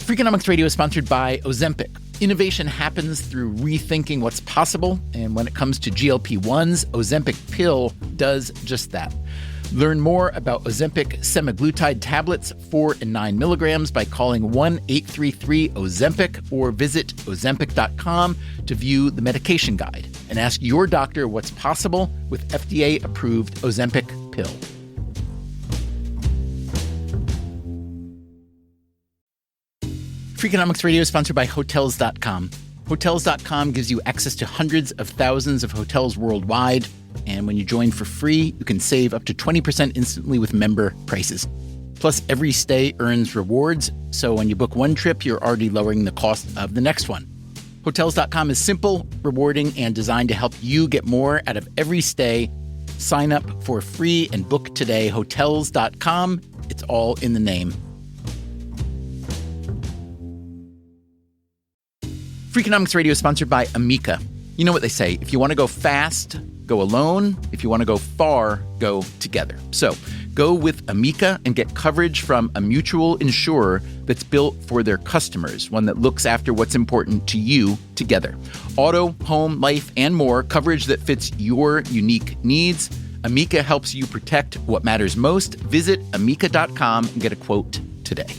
Freakonomics Radio is sponsored by Ozempic. Innovation happens through rethinking what's possible, and when it comes to GLP-1s, Ozempic pill does just that. Learn more about Ozempic semaglutide tablets, 4 and 9 milligrams, by calling 1-833-OZEMPIC or visit Ozempic.com to view the medication guide and ask your doctor what's possible with FDA-approved Ozempic pill. Freakonomics Radio is sponsored by Hotels.com. Hotels.com gives you access to hundreds of thousands of hotels worldwide, and when you join for free, you can save up to 20% instantly with member prices. Plus, every stay earns rewards, so when you book one trip, you're already lowering the cost of the next one. Hotels.com is simple, rewarding, and designed to help you get more out of every stay. Sign up for free and book today. Hotels.com. It's all in the name. Freakonomics Radio is sponsored by Amica. You know what they say, if you want to go fast, go alone. If you want to go far, go together. So go with Amica and get coverage from a mutual insurer that's built for their customers, one that looks after what's important to you together. Auto, home, life, and more, coverage that fits your unique needs. Amica helps you protect what matters most. Visit Amica.com and get a quote today.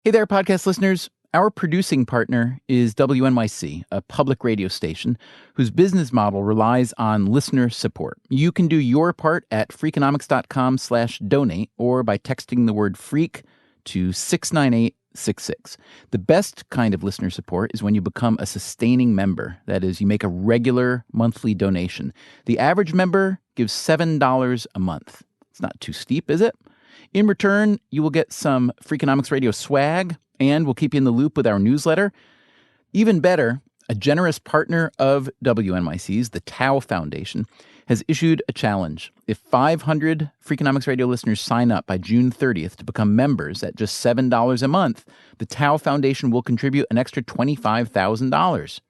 Hey there, podcast listeners. Our producing partner is WNYC, a public radio station whose business model relies on listener support. You can do your part at Freakonomics.com/donate or by texting the word freak to 69866. The best kind of listener support is when you become a sustaining member. That is, you make a regular monthly donation. The average member gives $7 a month. It's not too steep, is it? In return, you will get some Freakonomics Radio swag, and we'll keep you in the loop with our newsletter. Even better, a generous partner of WNYC's, the Tao Foundation, has issued a challenge. If 500 Freakonomics Radio listeners sign up by June 30th to become members at just $7 a month, the Tao Foundation will contribute an extra $25,000.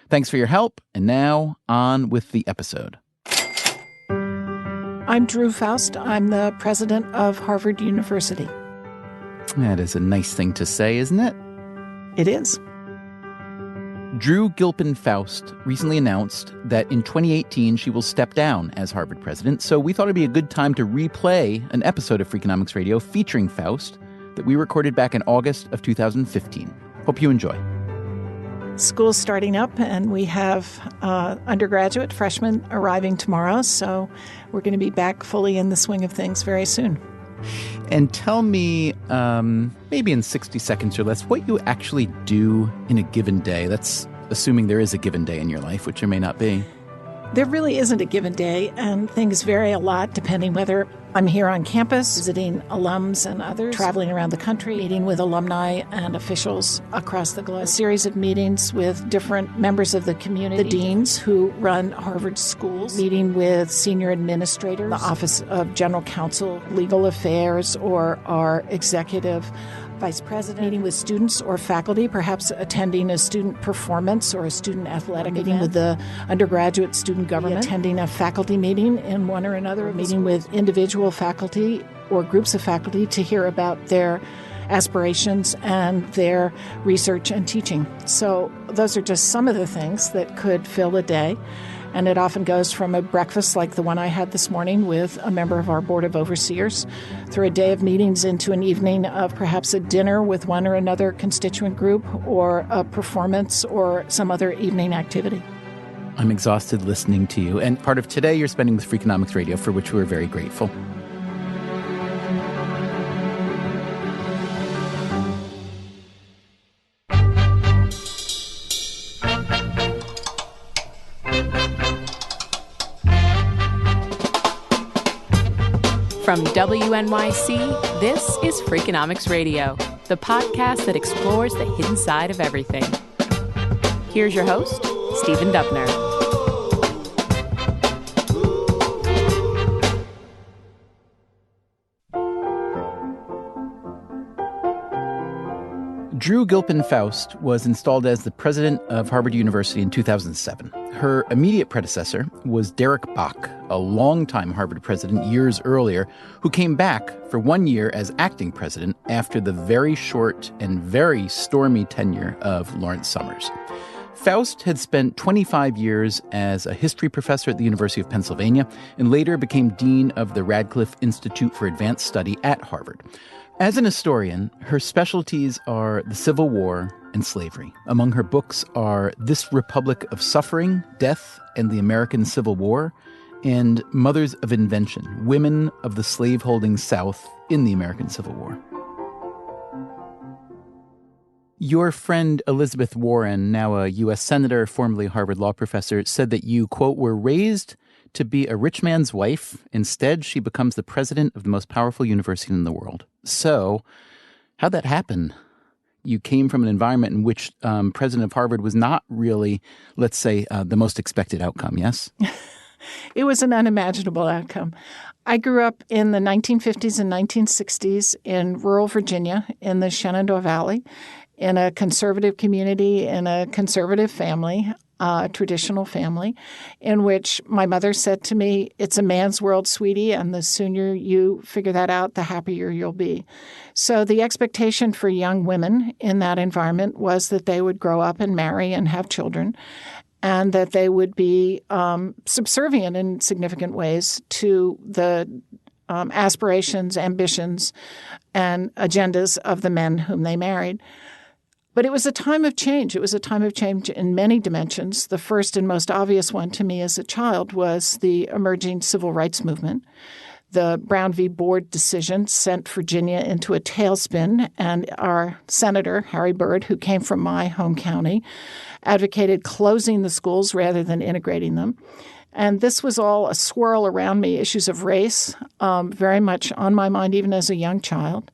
Thanks for your help, and now on with the episode. I'm Drew Faust. I'm the president of Harvard University. That is a nice thing to say, isn't it? It is. Drew Gilpin Faust recently announced that in 2018 she will step down as Harvard president, so we thought it'd be a good time to replay an episode of Freakonomics Radio featuring Faust that we recorded back in August of 2015. Hope you enjoy. School's starting up, and we have undergraduate freshmen arriving tomorrow, so we're going to be back fully in the swing of things very soon. And tell me, maybe in 60 seconds or less, what you actually do in a given day. That's assuming there is a given day in your life, which there may not be. There really isn't a given day, and things vary a lot depending whether I'm here on campus, visiting alums and others, traveling around the country, meeting with alumni and officials across the globe, a series of meetings with different members of the community, the deans who run Harvard schools, meeting with senior administrators, the Office of General Counsel, Legal Affairs, or our executive vice president, meeting with students or faculty, perhaps attending a student performance or a student athletic meeting with the undergraduate student government, attending a faculty meeting in one or another, meeting with individual faculty or groups of faculty to hear about their aspirations and their research and teaching. So those are just some of the things that could fill a day. And it often goes from a breakfast like the one I had this morning with a member of our Board of Overseers, through a day of meetings into an evening of perhaps a dinner with one or another constituent group, or a performance or some other evening activity. I'm exhausted listening to you. And part of today you're spending with Freakonomics Radio, for which we're very grateful. From WNYC, this is Freakonomics Radio, the podcast that explores the hidden side of everything. Here's your host, Stephen Dubner. Drew Gilpin Faust was installed as the president of Harvard University in 2007. Her immediate predecessor was Derek Bach, a longtime Harvard president years earlier, who came back for 1 year as acting president after the very short and very stormy tenure of Lawrence Summers. Faust had spent 25 years as a history professor at the University of Pennsylvania and later became dean of the Radcliffe Institute for Advanced Study at Harvard. As an historian, her specialties are the Civil War and slavery. Among her books are This Republic of Suffering, Death, and the American Civil War, and Mothers of Invention, Women of the Slaveholding South in the American Civil War. Your friend Elizabeth Warren, now a U.S. Senator, formerly Harvard law professor, said that you, quote, were raised to be a rich man's wife. Instead, she becomes the president of the most powerful university in the world. So, how'd that happen? You came from an environment in which president of Harvard was not really, let's say, the most expected outcome, yes? It was an unimaginable outcome. I grew up in the 1950s and 1960s in rural Virginia in the Shenandoah Valley, in a conservative community, in a conservative family, a traditional family, in which my mother said to me, "It's a man's world, sweetie, and the sooner you figure that out, the happier you'll be." So the expectation for young women in that environment was that they would grow up and marry and have children, and that they would be subservient in significant ways to the aspirations, ambitions, and agendas of the men whom they married. But it was a time of change. It was a time of change in many dimensions. The first and most obvious one to me as a child was the emerging civil rights movement. The Brown v. Board decision sent Virginia into a tailspin, and our senator, Harry Byrd, who came from my home county, advocated closing the schools rather than integrating them. And this was all a swirl around me, issues of race, very much on my mind even as a young child.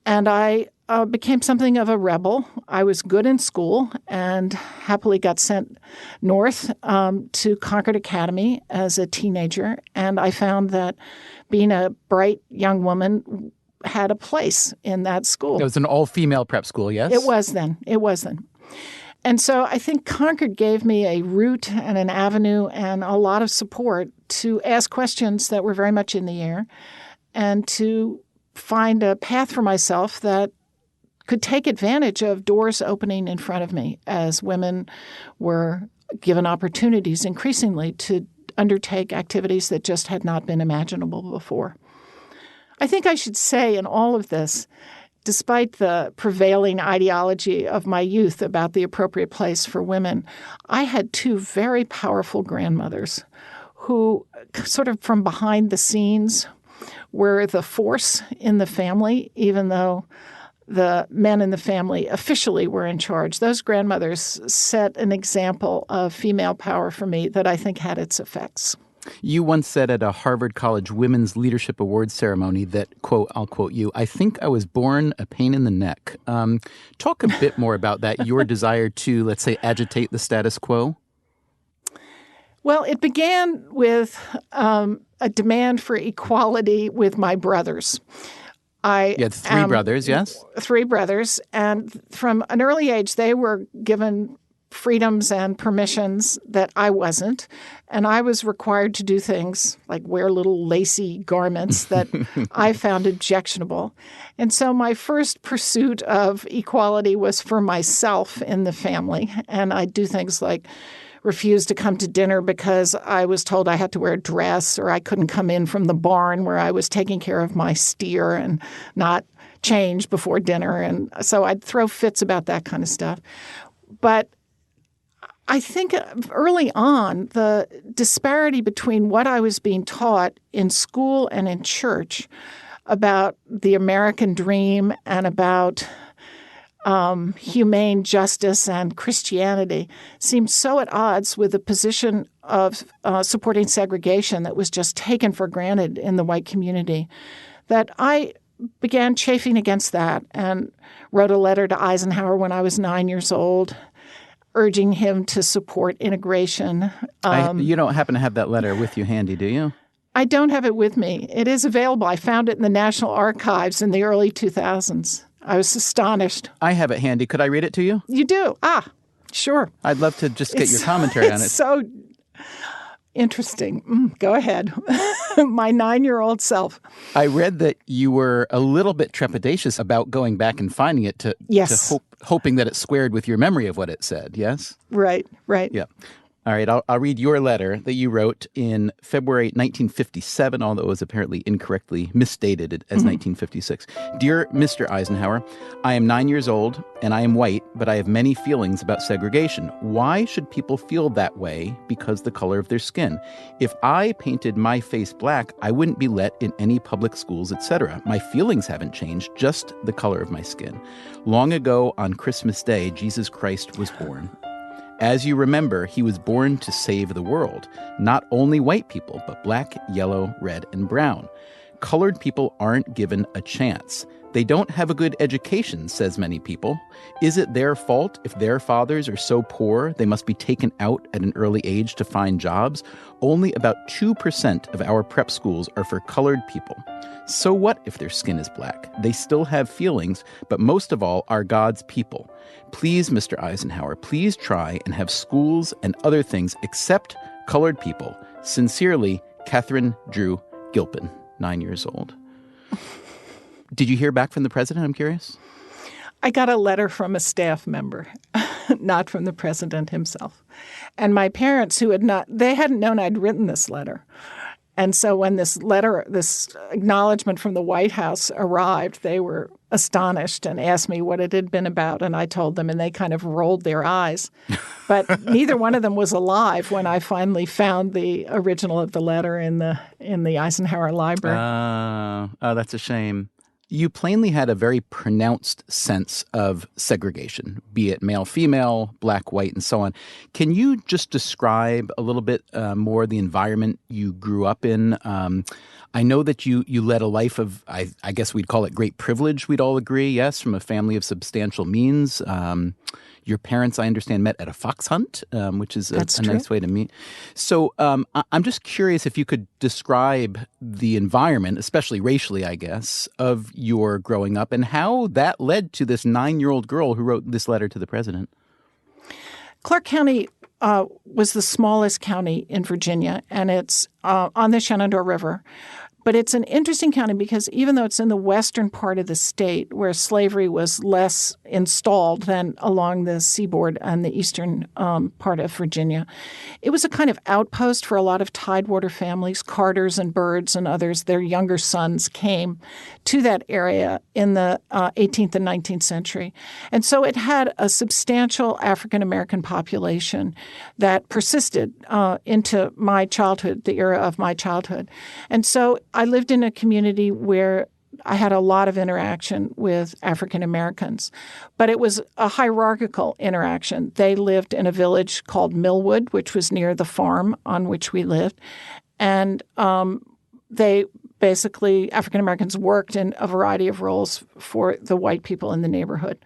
And I became something of a rebel. I was good in school and happily got sent north to Concord Academy as a teenager. And I found that being a bright young woman had a place in that school. It was an all-female prep school, yes? It was then. And so I think Concord gave me a route and an avenue and a lot of support to ask questions that were very much in the air and to find a path for myself that could take advantage of doors opening in front of me as women were given opportunities increasingly to undertake activities that just had not been imaginable before. I think I should say in all of this, despite the prevailing ideology of my youth about the appropriate place for women, I had two very powerful grandmothers who sort of from behind the scenes were the force in the family, even though the men in the family officially were in charge. Those grandmothers set an example of female power for me that I think had its effects. You once said at a Harvard College Women's Leadership Awards ceremony that, quote, I'll quote you, "I think I was born a pain in the neck." Talk a bit more about that, your desire to, let's say, agitate the status quo. Well, it began with a demand for equality with my brothers. You had three brothers, yes? Three brothers. And from an early age, they were given freedoms and permissions that I wasn't. And I was required to do things like wear little lacy garments that I found objectionable. And so my first pursuit of equality was for myself in the family. And I'd do things like refused to come to dinner because I was told I had to wear a dress, or I couldn't come in from the barn where I was taking care of my steer and not change before dinner. And so I'd throw fits about that kind of stuff. But I think early on, the disparity between what I was being taught in school and in church about the American dream and about humane justice and Christianity seemed so at odds with the position of supporting segregation that was just taken for granted in the white community that I began chafing against that and wrote a letter to Eisenhower when I was 9 years old, urging him to support integration. You don't happen to have that letter with you handy, do you? I don't have it with me. It is available. I found it in the National Archives in the early 2000s. I was astonished. I have it handy. Could I read it to you? You do? Sure. I'd love to just get your commentary on it. So Interesting. Go ahead. My 9-year-old self. I read that you were a little bit trepidatious about going back and finding it Yes. hoping that it squared with your memory of what it said, yes? Right. Yeah. All right, I'll read your letter that you wrote in February 1957, although it was apparently incorrectly misstated as 1956. Dear Mr. Eisenhower, I am 9 years old and I am white, but I have many feelings about segregation. Why should people feel that way because the color of their skin? If I painted my face black, I wouldn't be let in any public schools, etc. My feelings haven't changed, just the color of my skin. Long ago on Christmas Day, Jesus Christ was born. As you remember, he was born to save the world, not only white people, but black, yellow, red, and brown. Colored people aren't given a chance. They don't have a good education, says many people. Is it their fault if their fathers are so poor they must be taken out at an early age to find jobs? Only about 2% of our prep schools are for colored people. So what if their skin is black? They still have feelings, but most of all are God's people. Please, Mr. Eisenhower, please try and have schools and other things accept colored people. Sincerely, Catherine Drew Gilpin, 9 years old. Did you hear back from the president? I'm curious. I got a letter from a staff member, not from the president himself. And my parents, they hadn't known I'd written this letter. And so when this acknowledgement from the White House arrived, they were astonished and asked me what it had been about. And I told them, and they kind of rolled their eyes. But neither one of them was alive when I finally found the original of the letter in the Eisenhower Library. Oh, that's a shame. You plainly had a very pronounced sense of segregation, be it male, female, black, white, and so on. Can you just describe a little bit more the environment you grew up in? I know that you led a life of, I guess we'd call it great privilege, we'd all agree, yes, from a family of substantial means. Your parents, I understand, met at a fox hunt, which is a nice way to meet. So I'm just curious if you could describe the environment, especially racially, I guess, of your growing up and how that led to this 9-year-old girl who wrote this letter to the president. Clark County was the smallest county in Virginia, and it's on the Shenandoah River. But it's an interesting county because even though it's in the western part of the state where slavery was less installed than along the seaboard and the eastern part of Virginia, it was a kind of outpost for a lot of tidewater families. Carters and Byrds and others, their younger sons came to that area in the 18th and 19th century. And so it had a substantial African-American population that persisted into my childhood, the era of my childhood. And so I lived in a community where I had a lot of interaction with African Americans, but it was a hierarchical interaction. They lived in a village called Millwood, which was near the farm on which we lived, and they basically, African Americans worked in a variety of roles for the white people in the neighborhood.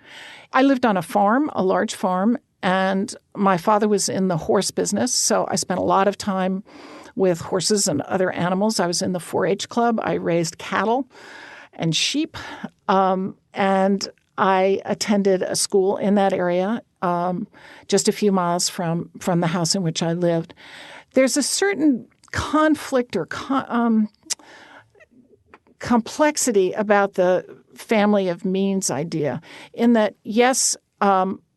I lived on a farm, a large farm, and my father was in the horse business, so I spent a lot of time with horses and other animals. I was in the 4-H club. I raised cattle and sheep, and I attended a school in that area, just a few miles from the house in which I lived. There's a certain conflict or complexity about the family of means idea in that, yes,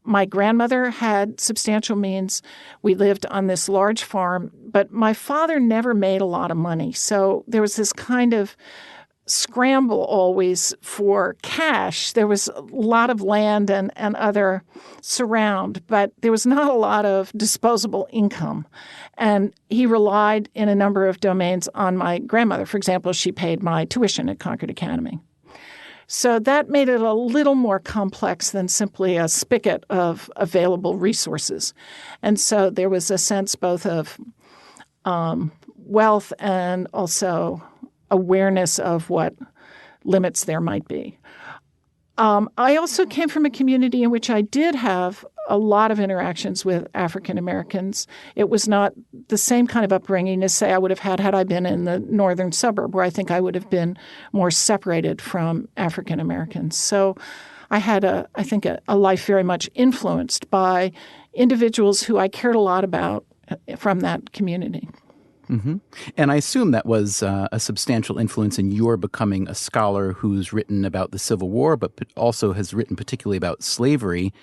my grandmother had substantial means. We lived on this large farm, but my father never made a lot of money. So there was this kind of scramble always for cash. There was a lot of land and other surround, but there was not a lot of disposable income. And he relied in a number of domains on my grandmother. For example, she paid my tuition at Concord Academy. So that made it a little more complex than simply a spigot of available resources. And so there was a sense both of wealth and also awareness of what limits there might be. I also came from a community in which I did have a lot of interactions with African Americans. It was not the same kind of upbringing as, say, I would have had I been in the northern suburb, where I think I would have been more separated from African Americans. So I had, a life very much influenced by individuals who I cared a lot about from that community. Mm-hmm. And I assume that was a substantial influence in your becoming a scholar who's written about the Civil War, but also has written particularly about slavery.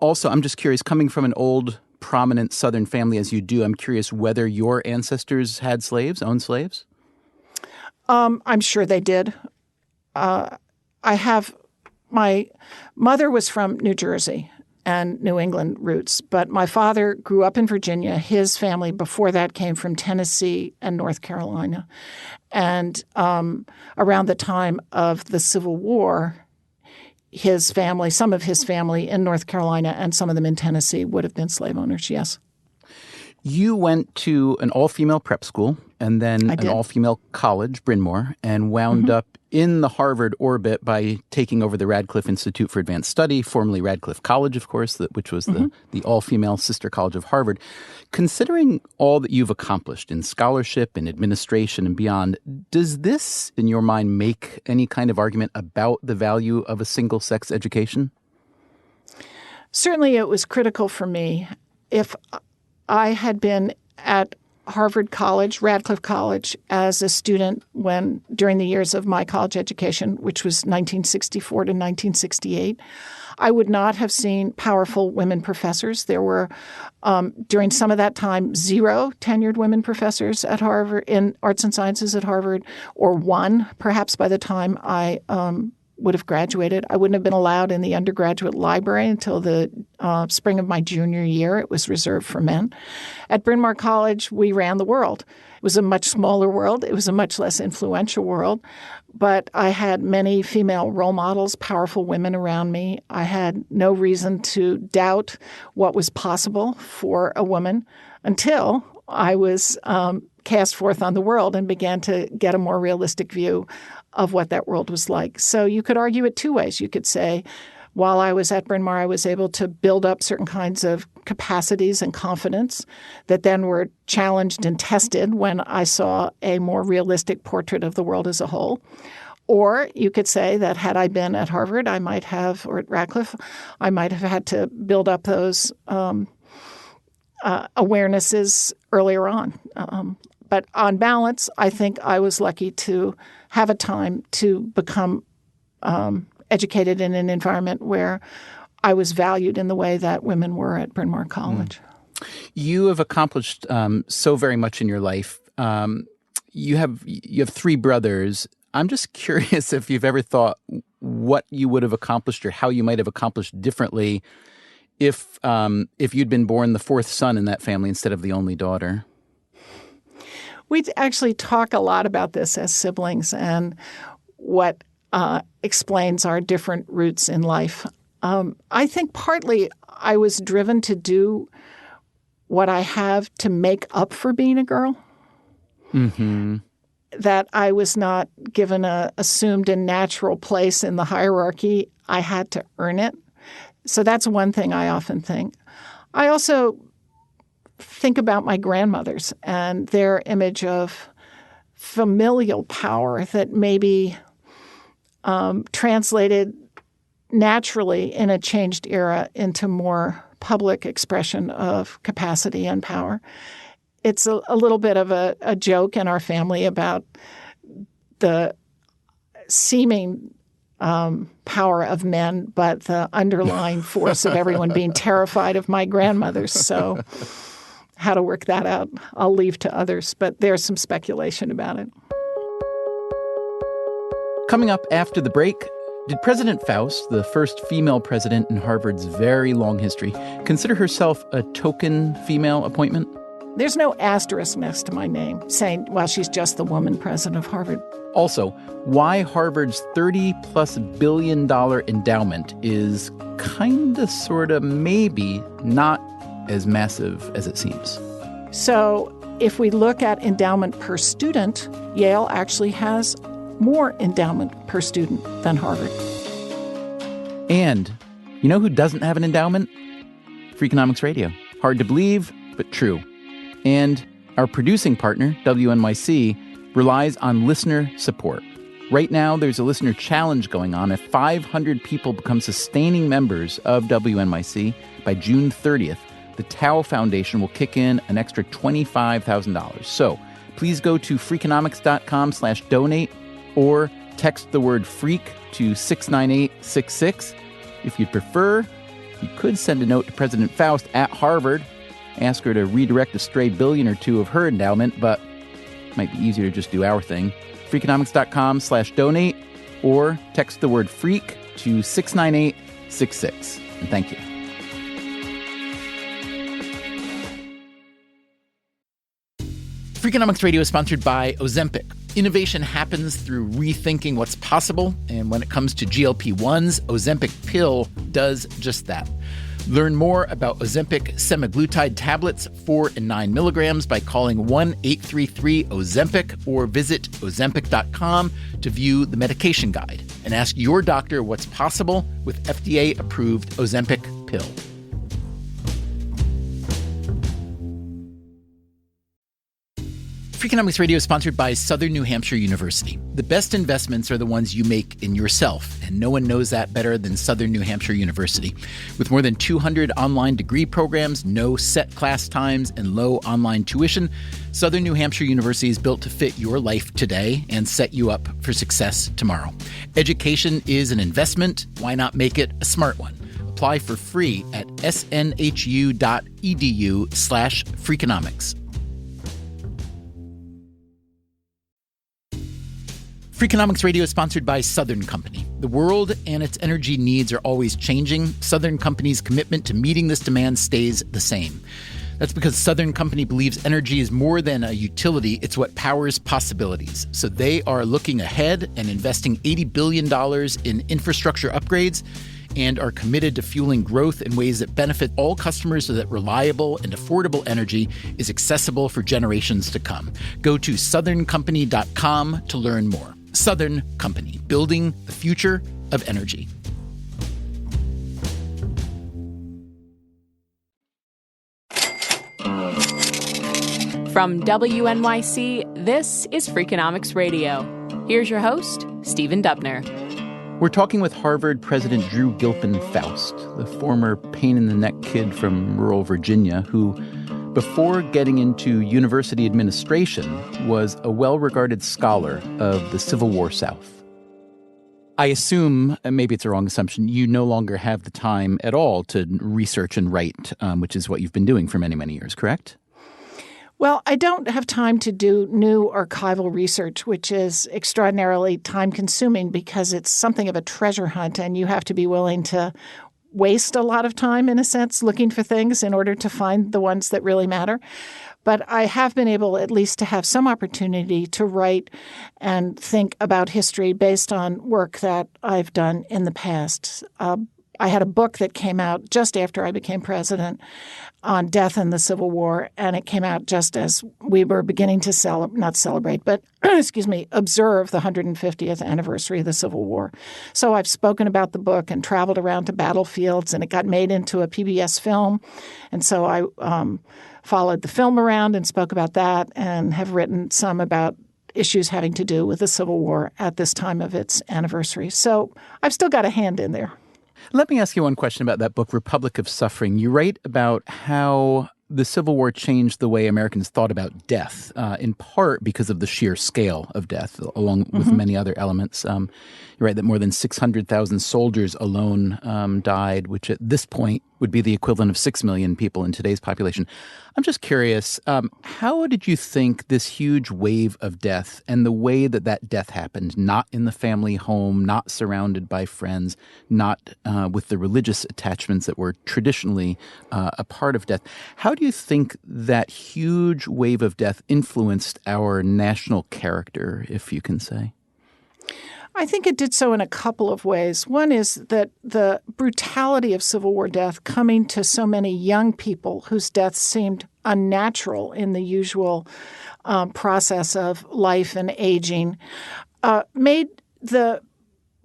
Also, I'm just curious, coming from an old, prominent Southern family as you do, I'm curious whether your ancestors had slaves, owned slaves? I'm sure they did. My mother was from New Jersey and New England roots, but my father grew up in Virginia. His family before that came from Tennessee and North Carolina. And around the time of the Civil War, his family, some of his family in North Carolina and some of them in Tennessee would have been slave owners, yes. You went to an all-female prep school and then an all-female college, Bryn Mawr, and wound up in the Harvard orbit by taking over the Radcliffe Institute for Advanced Study, formerly Radcliffe College, of course, which was the all-female sister college of Harvard. Considering all that you've accomplished in scholarship and administration and beyond, does this, in your mind, make any kind of argument about the value of a single-sex education? Certainly it was critical for me. If I had been at Harvard College, Radcliffe College, as a student during the years of my college education, which was 1964 to 1968, I would not have seen powerful women professors. There were, during some of that time, 0 tenured women professors at Harvard in arts and sciences at Harvard, or 1, perhaps by the time I would have graduated. I wouldn't have been allowed in the undergraduate library until the spring of my junior year. It was reserved for men. At Bryn Mawr College, we ran the world. It was a much smaller world. It was a much less influential world. But I had many female role models, powerful women around me. I had no reason to doubt what was possible for a woman until I was cast forth on the world and began to get a more realistic view of what that world was like. So you could argue it 2 ways. You could say, while I was at Bryn Mawr, I was able to build up certain kinds of capacities and confidence that then were challenged and tested when I saw a more realistic portrait of the world as a whole. Or you could say that had I been at Harvard, or at Radcliffe, I might have had to build up those awarenesses earlier on. But on balance, I think I was lucky to have a time to become educated in an environment where I was valued in the way that women were at Bryn Mawr College. You have accomplished so very much in your life. You have 3 brothers. I'm just curious if you've ever thought what you would have accomplished or how you might have accomplished differently if you'd been born the 4th son in that family instead of the only daughter. We actually talk a lot about this as siblings and what explains our different routes in life. I think partly I was driven to do what I have to make up for being a girl. Mm-hmm. That I was not given a assumed and natural place in the hierarchy. I had to earn it. So that's one thing I often think. I also think about my grandmothers and their image of familial power that maybe translated naturally in a changed era into more public expression of capacity and power. It's a little bit of a joke in our family about the seeming power of men, but the underlying force of everyone being terrified of my grandmothers. So how to work that out, I'll leave to others, but there's some speculation about it. Coming up after the break, did President Faust, the first female president in Harvard's very long history, consider herself a token female appointment? There's no asterisk next to my name saying, well, she's just the woman president of Harvard. Also, why Harvard's $30+ billion endowment is kinda, sorta, maybe not as massive as it seems. So if we look at endowment per student, Yale actually has more endowment per student than Harvard. And you know who doesn't have an endowment? Freakonomics Radio. Hard to believe, but true. And our producing partner, WNYC, relies on listener support. Right now, there's a listener challenge going on. If 500 people become sustaining members of WNYC by June 30th, the Tao Foundation will kick in an extra $25,000. So please go to freakonomics.com/donate or text the word freak to 69866. If you'd prefer, you could send a note to President Faust at Harvard, ask her to redirect a stray billion or two of her endowment, but it might be easier to just do our thing. Freakonomics.com/donate or text the word freak to 69866. And thank you. Freakonomics Radio is sponsored by Ozempic. Innovation happens through rethinking what's possible, and when it comes to GLP-1s, Ozempic pill does just that. Learn more about Ozempic semaglutide tablets, 4 and 9 milligrams, by calling 1-833-OZEMPIC or visit Ozempic.com to view the medication guide and ask your doctor what's possible with FDA-approved Ozempic pill. Freakonomics Radio is sponsored by Southern New Hampshire University. The best investments are the ones you make in yourself, and no one knows that better than Southern New Hampshire University. With more than 200 online degree programs, no set class times, and low online tuition, Southern New Hampshire University is built to fit your life today and set you up for success tomorrow. Education is an investment. Why not make it a smart one? Apply for free at snhu.edu/Freakonomics. Freakonomics Radio is sponsored by Southern Company. The world and its energy needs are always changing. Southern Company's commitment to meeting this demand stays the same. That's because Southern Company believes energy is more than a utility, it's what powers possibilities. So they are looking ahead and investing $80 billion in infrastructure upgrades and are committed to fueling growth in ways that benefit all customers so that reliable and affordable energy is accessible for generations to come. Go to southerncompany.com to learn more. Southern Company, building the future of energy. From WNYC, this is Freakonomics Radio. Here's your host, Stephen Dubner. We're talking with Harvard President Drew Gilpin Faust, the former pain-in-the-neck kid from rural Virginia who, before getting into university administration, was a well-regarded scholar of the Civil War South. I assume, and maybe it's a wrong assumption, you no longer have the time at all to research and write, which is what you've been doing for many, many years, correct? Well, I don't have time to do new archival research, which is extraordinarily time-consuming because it's something of a treasure hunt, and you have to be willing to waste a lot of time, in a sense, looking for things in order to find the ones that really matter. But I have been able at least to have some opportunity to write and think about history based on work that I've done in the past. I had a book that came out just after I became president on death in the Civil War, and it came out just as we were beginning to observe the 150th anniversary of the Civil War. So I've spoken about the book and traveled around to battlefields, and it got made into a PBS film. And so I followed the film around and spoke about that and have written some about issues having to do with the Civil War at this time of its anniversary. So I've still got a hand in there. Let me ask you one question about that book, Republic of Suffering. You write about how the Civil War changed the way Americans thought about death, in part because of the sheer scale of death, along with many other elements. You write that more than 600,000 soldiers alone died, which at this point would be the equivalent of 6 million people in today's population. I'm just curious, how did you think this huge wave of death and the way that that death happened, not in the family home, not surrounded by friends, not with the religious attachments that were traditionally a part of death, how do you think that huge wave of death influenced our national character, if you can say? I think it did so in a couple of ways. One is that the brutality of Civil War death coming to so many young people whose deaths seemed unnatural in the usual process of life and aging made the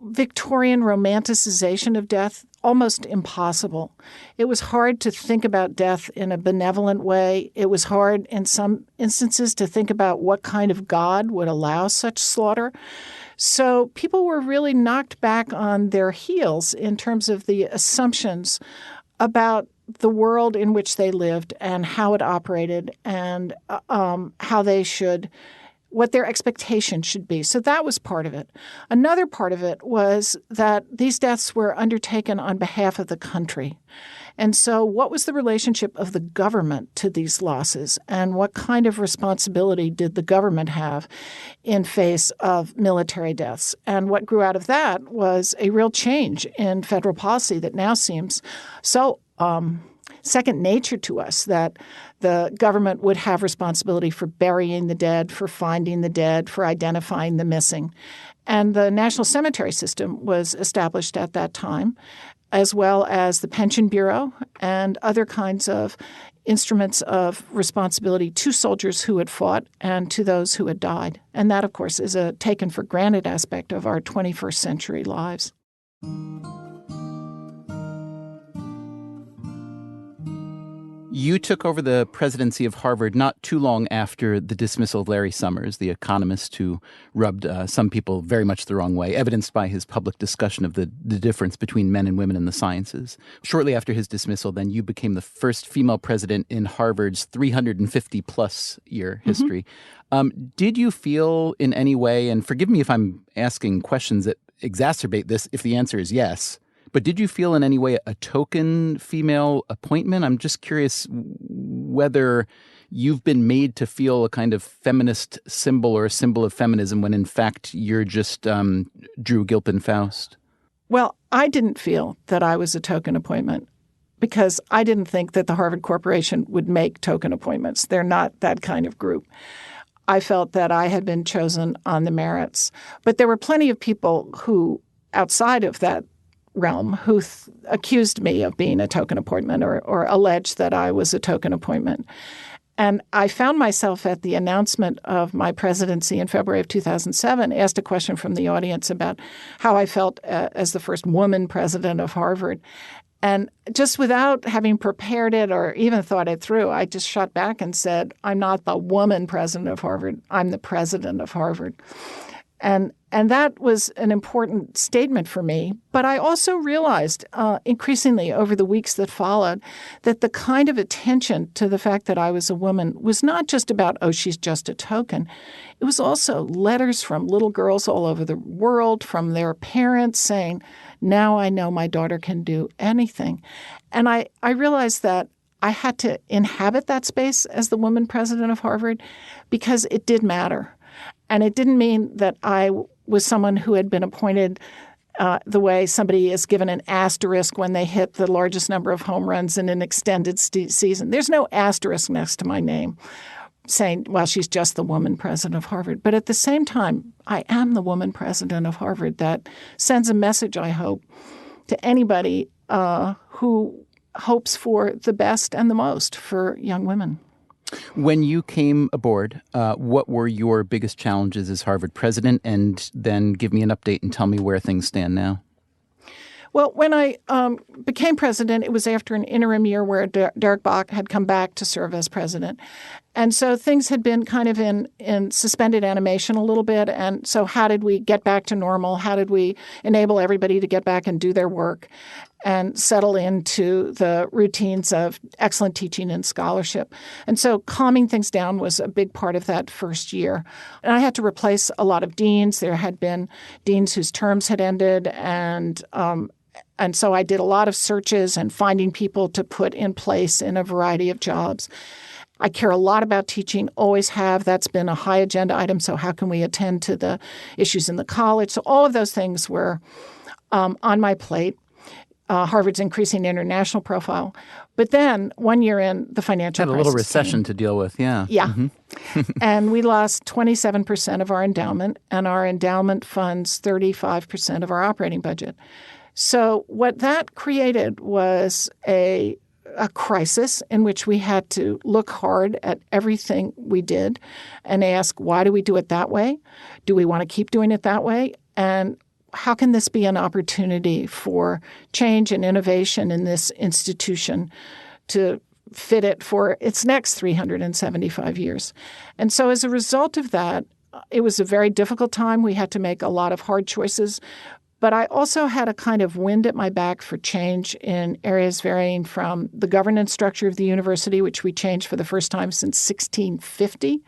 Victorian romanticization of death almost impossible. It was hard to think about death in a benevolent way. It was hard in some instances to think about what kind of God would allow such slaughter. So people were really knocked back on their heels in terms of the assumptions about the world in which they lived and how it operated and what their expectations should be. So that was part of it. Another part of it was that these deaths were undertaken on behalf of the country. And so what was the relationship of the government to these losses, and what kind of responsibility did the government have in face of military deaths? And what grew out of that was a real change in federal policy that now seems so second nature to us, that the government would have responsibility for burying the dead, for finding the dead, for identifying the missing. And the National Cemetery System was established at that time, as well as the Pension Bureau and other kinds of instruments of responsibility to soldiers who had fought and to those who had died. And that, of course, is a taken for granted aspect of our 21st century lives. You took over the presidency of Harvard not too long after the dismissal of Larry Summers, the economist who rubbed some people very much the wrong way, evidenced by his public discussion of the difference between men and women in the sciences. Shortly after his dismissal, then, you became the first female president in Harvard's 350-plus year history. Did you feel in any way, and forgive me if I'm asking questions that exacerbate this if the answer is yes, but did you feel in any way a token female appointment? I'm just curious whether you've been made to feel a kind of feminist symbol or a symbol of feminism when in fact you're just Drew Gilpin Faust. Well, I didn't feel that I was a token appointment because I didn't think that the Harvard Corporation would make token appointments. They're not that kind of group. I felt that I had been chosen on the merits. But there were plenty of people who, outside of that realm, who accused me of being a token appointment or alleged that I was a token appointment. And I found myself at the announcement of my presidency in February of 2007, asked a question from the audience about how I felt as the first woman president of Harvard. And just without having prepared it or even thought it through, I just shot back and said, I'm not the woman president of Harvard. I'm the president of Harvard. And that was an important statement for me. But I also realized increasingly over the weeks that followed that the kind of attention to the fact that I was a woman was not just about, oh, she's just a token. It was also letters from little girls all over the world, from their parents saying, now I know my daughter can do anything. And I realized that I had to inhabit that space as the woman president of Harvard because it did matter. And it didn't mean that I was someone who had been appointed the way somebody is given an asterisk when they hit the largest number of home runs in an extended season. There's no asterisk next to my name saying, well, she's just the woman president of Harvard. But at the same time, I am the woman president of Harvard. That sends a message, I hope, to anybody who hopes for the best and the most for young women. When you came aboard, what were your biggest challenges as Harvard president? And then give me an update and tell me where things stand now. Well, when I became president, it was after an interim year where Derek Bach had come back to serve as president. And so things had been kind of in suspended animation a little bit. And so how did we get back to normal? How did we enable everybody to get back and do their work and settle into the routines of excellent teaching and scholarship? And so calming things down was a big part of that first year. And I had to replace a lot of deans. There had been deans whose terms had ended, and so I did a lot of searches and finding people to put in place in a variety of jobs. I care a lot about teaching, always have. That's been a high agenda item. So how can we attend to the issues in the college? So all of those things were on my plate. Harvard's increasing international profile. But then 1 year in, the financial crisis had a little recession came. To deal with, yeah. Yeah. Mm-hmm. And we lost 27% of our endowment, and our endowment funds 35% of our operating budget. So what that created was a crisis in which we had to look hard at everything we did and ask, why do we do it that way? Do we want to keep doing it that way? And how can this be an opportunity for change and innovation in this institution to fit it for its next 375 years? And so as a result of that, it was a very difficult time. We had to make a lot of hard choices. But I also had a kind of wind at my back for change in areas varying from the governance structure of the university, which we changed for the first time since 1650,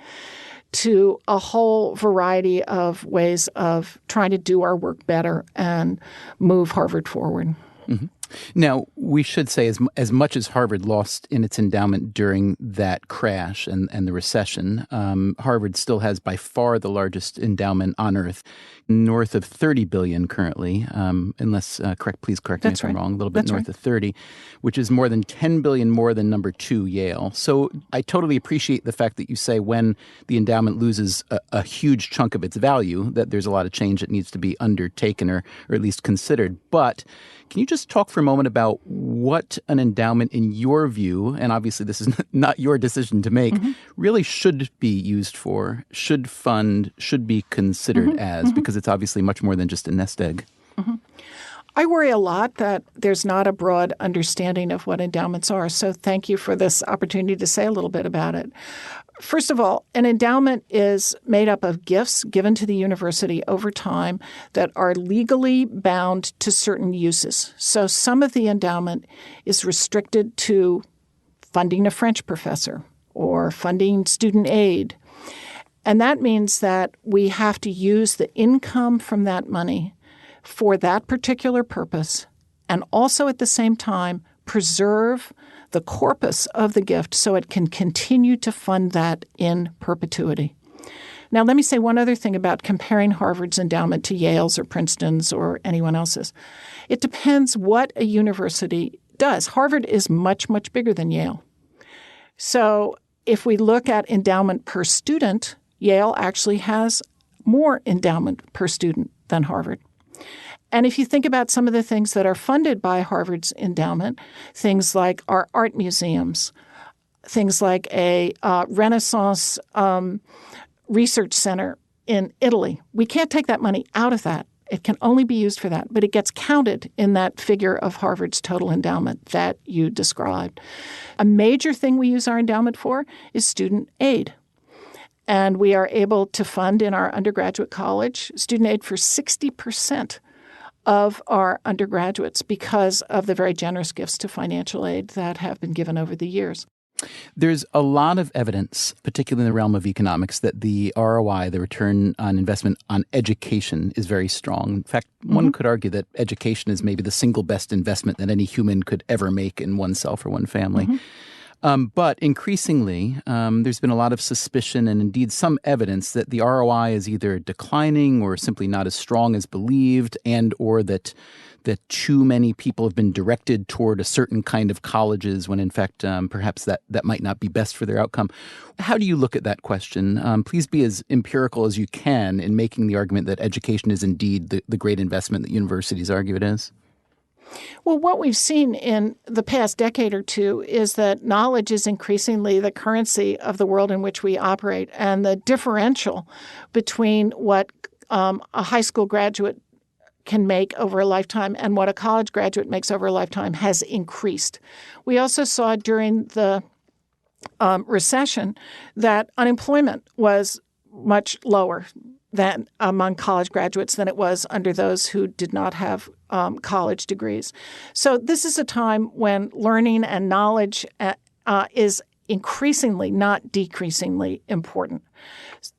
to a whole variety of ways of trying to do our work better and move Harvard forward. Mm-hmm. Now, we should say as much as Harvard lost in its endowment during that crash and the recession, Harvard still has by far the largest endowment on earth, north of $30 billion currently, unless, please correct me if I'm wrong, a little bit north of 30, which is more than $10 billion more than number 2, Yale. So I totally appreciate the fact that you say when the endowment loses a huge chunk of its value, that there's a lot of change that needs to be undertaken or at least considered. But can you just talk for a moment about what an endowment, in your view, and obviously this is not your decision to make, really should be used for, should fund, should be considered as, because it's obviously much more than just a nest egg? I worry a lot that there's not a broad understanding of what endowments are. So thank you for this opportunity to say a little bit about it. First of all, an endowment is made up of gifts given to the university over time that are legally bound to certain uses. So some of the endowment is restricted to funding a French professor or funding student aid. And that means that we have to use the income from that money for that particular purpose and also at the same time preserve the corpus of the gift so it can continue to fund that in perpetuity. Now, let me say one other thing about comparing Harvard's endowment to Yale's or Princeton's or anyone else's. It depends what a university does. Harvard is much, much bigger than Yale. So if we look at endowment per student, Yale actually has more endowment per student than Harvard. And if you think about some of the things that are funded by Harvard's endowment, things like our art museums, things like a Renaissance research center in Italy, we can't take that money out of that. It can only be used for that, but it gets counted in that figure of Harvard's total endowment that you described. A major thing we use our endowment for is student aid. And we are able to fund in our undergraduate college student aid for 60% of our undergraduates because of the very generous gifts to financial aid that have been given over the years. There's a lot of evidence, particularly in the realm of economics, that the ROI, the return on investment on education, is very strong. In fact, one could argue that education is maybe the single best investment that any human could ever make in oneself or one family. But increasingly, there's been a lot of suspicion and indeed some evidence that the ROI is either declining or simply not as strong as believed, and or that too many people have been directed toward a certain kind of colleges when in fact perhaps that might not be best for their outcome. How do you look at that question? Please be as empirical as you can in making the argument that education is indeed the great investment that universities argue it is. Well, what we've seen in the past decade or two is that knowledge is increasingly the currency of the world in which we operate, and the differential between what a high school graduate can make over a lifetime and what a college graduate makes over a lifetime has increased. We also saw during the recession that unemployment was much lower than among college graduates than it was under those who did not have college degrees. So this is a time when learning and knowledge is increasingly, not decreasingly important.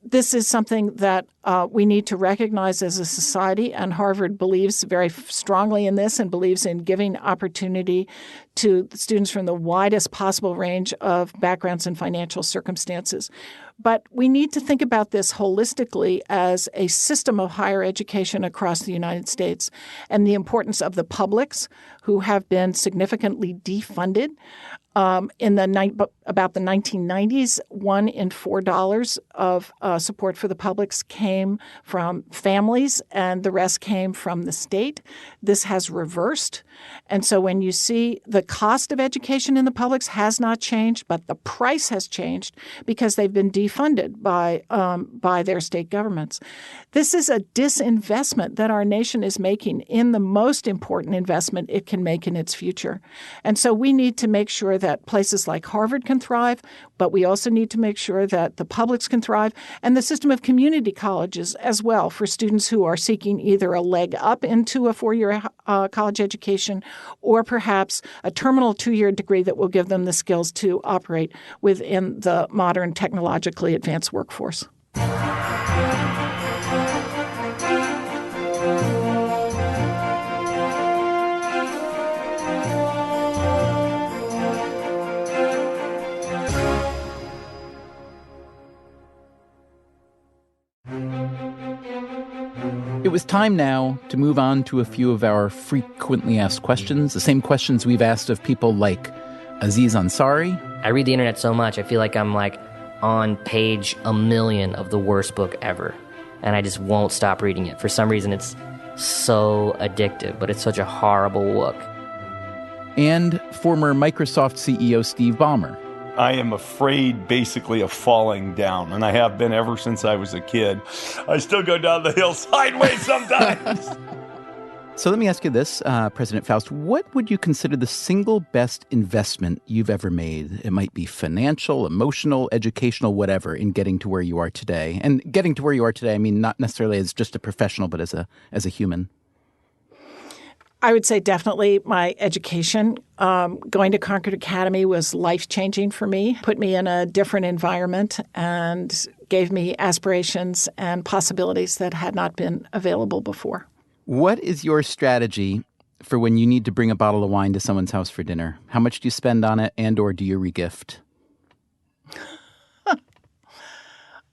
This is something that we need to recognize as a society, and Harvard believes very strongly in this and believes in giving opportunity to students from the widest possible range of backgrounds and financial circumstances. But we need to think about this holistically as a system of higher education across the United States and the importance of the publics who have been significantly defunded. In about the 1990s, $1 in $4 of support for the publics came from families, and the rest came from the state. This has reversed. And so when you see the cost of education in the publics has not changed, but the price has changed because they've been defunded by their state governments. This is a disinvestment that our nation is making in the most important investment it can make in its future. And so we need to make sure that places like Harvard can thrive. But we also need to make sure that the publics can thrive and the system of community colleges as well for students who are seeking either a leg up into a 4-year college education or perhaps a terminal 2-year degree that will give them the skills to operate within the modern technologically advanced workforce. It was time now to move on to a few of our frequently asked questions, the same questions we've asked of people like Aziz Ansari. I read the internet so much, I feel like I'm on page 1,000,000 of the worst book ever. And I just won't stop reading it. For some reason, it's so addictive, but it's such a horrible book. And former Microsoft CEO Steve Ballmer. I am afraid, basically, of falling down, and I have been ever since I was a kid. I still go down the hill sideways sometimes. So let me ask you this, President Faust. What would you consider the single best investment you've ever made? It might be financial, emotional, educational, whatever, in getting to where you are today. And getting to where you are today, I mean, not necessarily as just a professional, but as a human. I would say definitely my education. Going to Concord Academy was life-changing for me, put me in a different environment, and gave me aspirations and possibilities that had not been available before. What is your strategy for when you need to bring a bottle of wine to someone's house for dinner? How much do you spend on it, and or do you regift?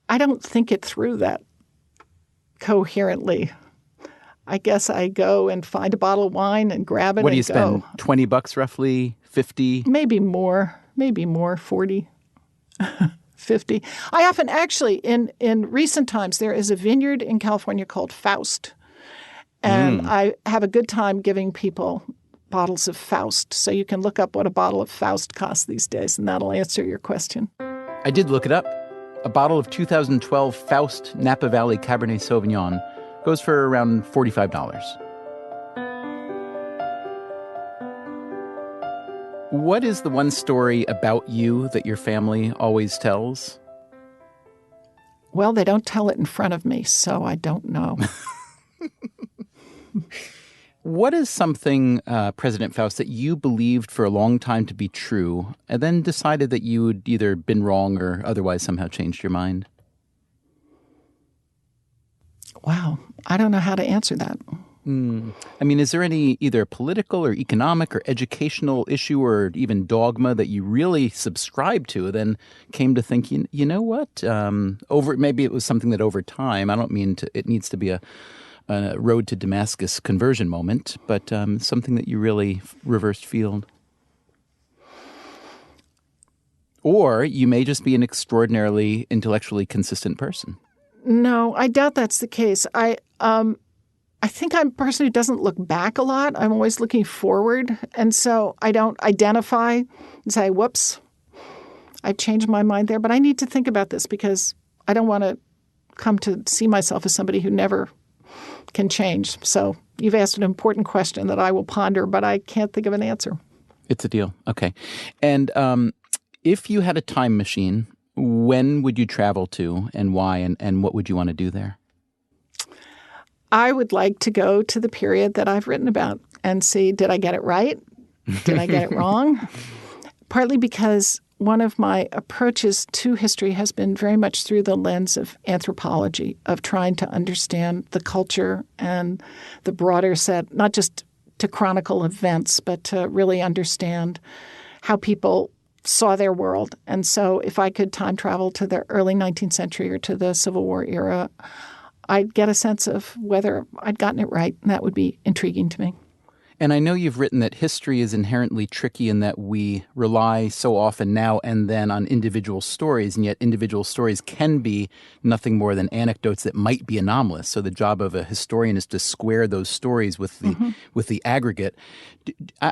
I don't think it through that coherently. I guess I go and find a bottle of wine and grab it. What do you and go. spend? $20 roughly? 50? Maybe more, 40, 50. I often actually, in recent times, there is a vineyard in California called Faust. And I have a good time giving people bottles of Faust. So you can look up what a bottle of Faust costs these days, and that'll answer your question. I did look it up. A bottle of 2012 Faust Napa Valley Cabernet Sauvignon goes for around $45. What is the one story about you that your family always tells? Well, they don't tell it in front of me, so I don't know. What is something, President Faust, that you believed for a long time to be true and then decided that you had either been wrong or otherwise somehow changed your mind? Wow. I don't know how to answer that. I mean, is there any either political or economic or educational issue or even dogma that you really subscribed to, then came to think, you know what? Maybe it was something that over time, I don't mean it needs to be a road to Damascus conversion moment, but something that you really reversed field. Or you may just be an extraordinarily intellectually consistent person. No, I doubt that's the case. I think I'm a person who doesn't look back a lot. I'm always looking forward. And so I don't identify and say, whoops, I've changed my mind there. But I need to think about this because I don't want to come to see myself as somebody who never can change. So you've asked an important question that I will ponder, but I can't think of an answer. It's a deal. Okay. And if you had a time machine, when would you travel to and why, and what would you want to do there? I would like to go to the period that I've written about and see, did I get it right? Did I get it wrong? Partly because one of my approaches to history has been very much through the lens of anthropology, of trying to understand the culture and the broader set, not just to chronicle events, but to really understand how people saw their world. And so if I could time travel to the early 19th century or to the Civil War era, I'd get a sense of whether I'd gotten it right, and that would be intriguing to me. And I know you've written that history is inherently tricky in that we rely so often now and then on individual stories, and yet individual stories can be nothing more than anecdotes that might be anomalous. So the job of a historian is to square those stories with the aggregate.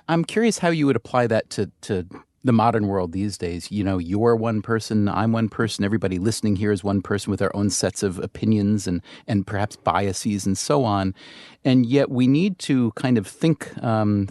I'm curious how you would apply that to the modern world these days. You're one person, I'm one person, everybody listening here is one person with our own sets of opinions and perhaps biases and so on. And yet we need to kind of think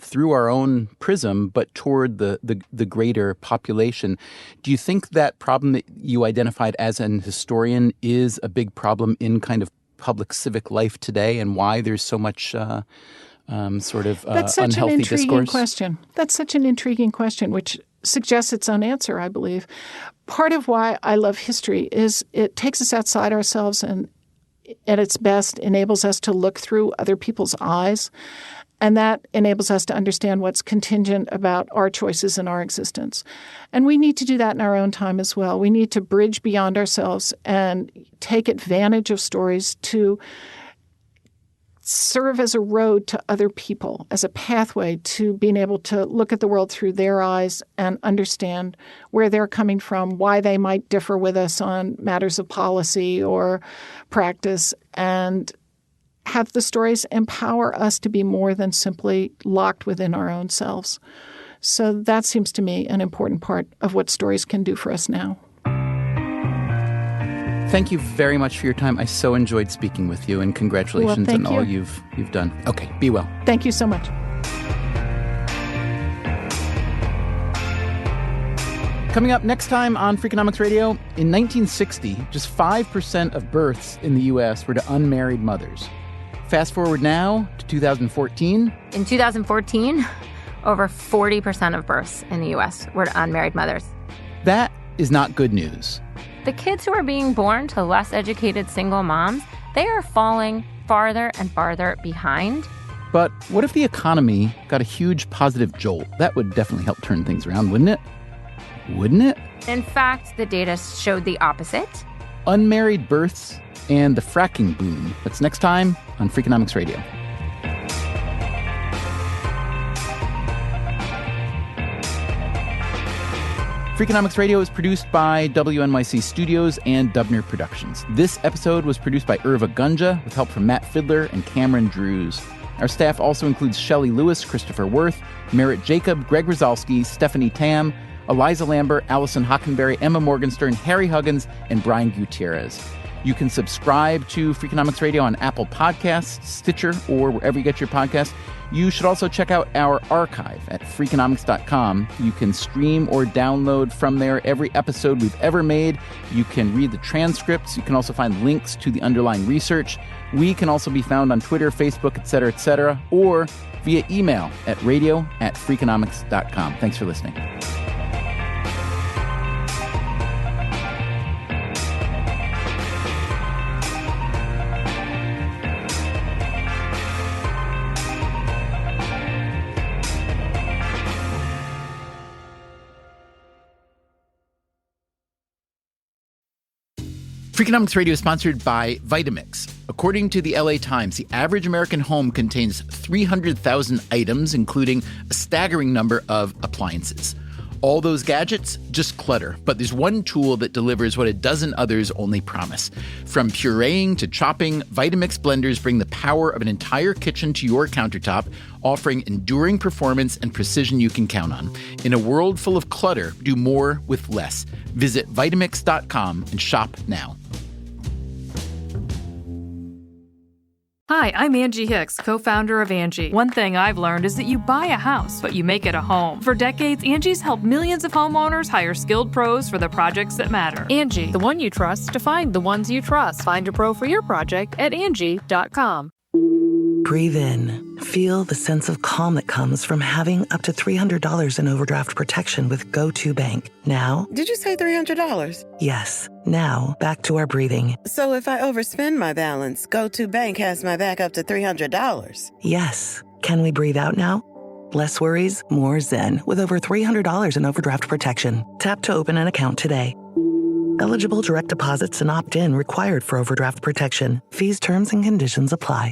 through our own prism, but toward the greater population. Do you think that problem that you identified as an historian is a big problem in kind of public civic life today, and why there's so much That's such unhealthy an intriguing discourse? question. That's such an intriguing question, which suggests its own answer, I believe. Part of why I love history is it takes us outside ourselves and at its best enables us to look through other people's eyes. And that enables us to understand what's contingent about our choices and our existence. And we need to do that in our own time as well. We need to bridge beyond ourselves and take advantage of stories to serve as a road to other people, as a pathway to being able to look at the world through their eyes and understand where they're coming from, why they might differ with us on matters of policy or practice, and have the stories empower us to be more than simply locked within our own selves. So that seems to me an important part of what stories can do for us now. Thank you very much for your time. I so enjoyed speaking with you, and congratulations on all you've done. Okay, be well. Thank you so much. Coming up next time on Freakonomics Radio, in 1960, just 5% of births in the U.S. were to unmarried mothers. Fast forward now to 2014. In 2014, over 40% of births in the U.S. were to unmarried mothers. That is not good news. The kids who are being born to less educated single moms, they are falling farther and farther behind. But what if the economy got a huge positive jolt? That would definitely help turn things around, wouldn't it? Wouldn't it? In fact, the data showed the opposite. Unmarried births and the fracking boom. That's next time on Freakonomics Radio. Freakonomics Radio is produced by WNYC Studios and Dubner Productions. This episode was produced by Irva Gunja with help from Matt Fidler and Cameron Drews. Our staff also includes Shelley Lewis, Christopher Worth, Merritt Jacob, Greg Rozalski, Stephanie Tam, Eliza Lambert, Allison Hockenberry, Emma Morgenstern, Harry Huggins, and Brian Gutierrez. You can subscribe to Freakonomics Radio on Apple Podcasts, Stitcher, or wherever you get your podcasts. You should also check out our archive at Freakonomics.com. You can stream or download from there every episode we've ever made. You can read the transcripts. You can also find links to the underlying research. We can also be found on Twitter, Facebook, etc., or via email at radio@Freakonomics.com. Thanks for listening. Freakonomics Radio is sponsored by Vitamix. According to the LA Times, the average American home contains 300,000 items, including a staggering number of appliances. All those gadgets, just clutter. But there's one tool that delivers what a dozen others only promise. From pureeing to chopping, Vitamix blenders bring the power of an entire kitchen to your countertop, offering enduring performance and precision you can count on. In a world full of clutter, do more with less. Visit Vitamix.com and shop now. Hi, I'm Angie Hicks, co-founder of Angie. One thing I've learned is that you buy a house, but you make it a home. For decades, Angie's helped millions of homeowners hire skilled pros for the projects that matter. Angie, the one you trust to find the ones you trust. Find a pro for your project at Angie.com. Breathe in. Feel the sense of calm that comes from having up to $300 in overdraft protection with GoToBank. Now... Did you say $300? Yes. Now, back to our breathing. So if I overspend my balance, GoToBank has my back up to $300? Yes. Can we breathe out now? Less worries, more zen, with over $300 in overdraft protection. Tap to open an account today. Eligible direct deposits and opt-in required for overdraft protection. Fees, terms, and conditions apply.